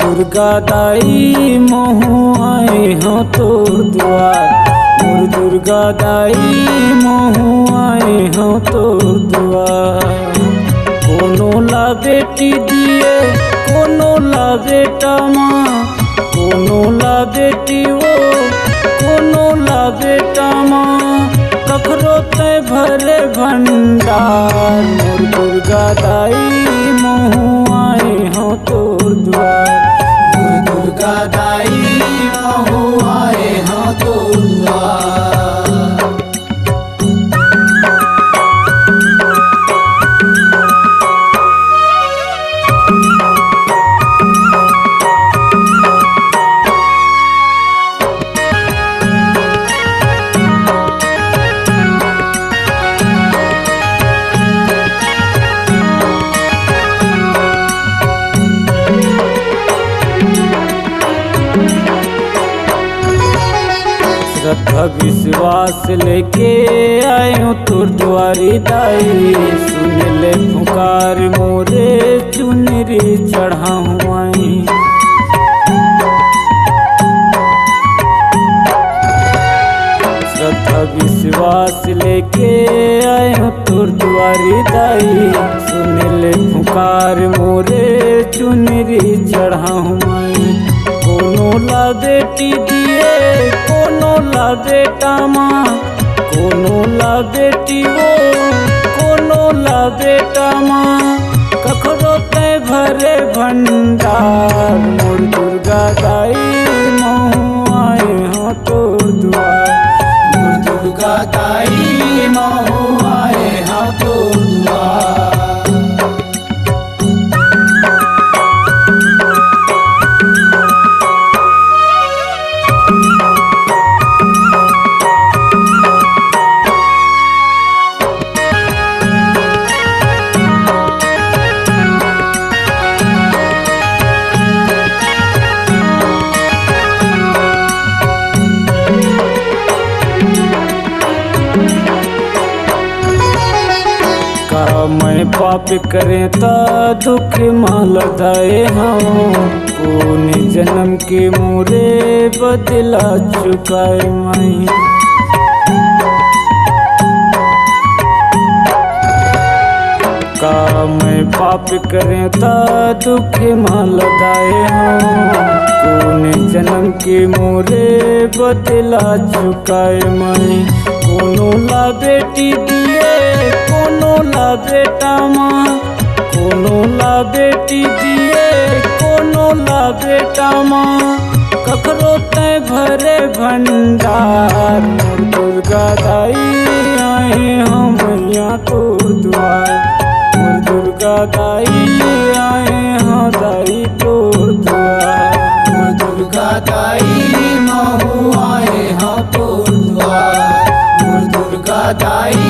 दुर्गा दाई महू आए हो तोर द्वार, मोर दुर्गा दाई महू आए हो तोर द्वार। कोनो ला बेटी दिए कोनो ला बेटा माँ, कोनो ला बेटी वो कोनो ला बेटा माँ, कखरो ते भरे भंडार। मोर दुर्गा दाई महू आए हो तोर द्वार, दुर्गा दाई महू आए हो तोर द्वार। श्रद्धा विश्वास लेके आए हो तोर द्वारी दाई, सुन ले पुकार मोरे चुनरी चढ़ाऊं आई। श्रद्धा विश्वास लेके आए हो तोर द्वारी दाई, सुन ले पुकार मोरे चुनरी चढ़ाऊं आई। कोनो ला बेटी दिए कोनो ला बेटा माँ, कोनो ला बेटी वो कोनो ला बेटा माँ, कखरो ते भरे भंडार। मोर दुर्गा दाई महू आए हो तोर द्वार, मोर दुर्गा दाई महू आए हो तोर द्वार। मैं पाप करे ता दुख माल दाए हाँ, कोने जन्म के मोरे बदला चुकाए मैं। का मैं पाप करे ता दुख माल दाए हाँ, कोने जन्म के मोरे बदला चुकाए मैं। कोनो ला बेटी दिए कोनो ला बेटा माँ, कोनो ला बेटी दिए कोनो ला बेटा माँ, कखरो ते भरे भंडार। मोर दुर्गा दाई आए हम मैया तोर द्वार, मोर दुर्गा दाई आए हाँ दाई तोर द्वार, मोर दुर्गा दाई महू आए हाँ तोर द्वार, मोर दुर्गा दाई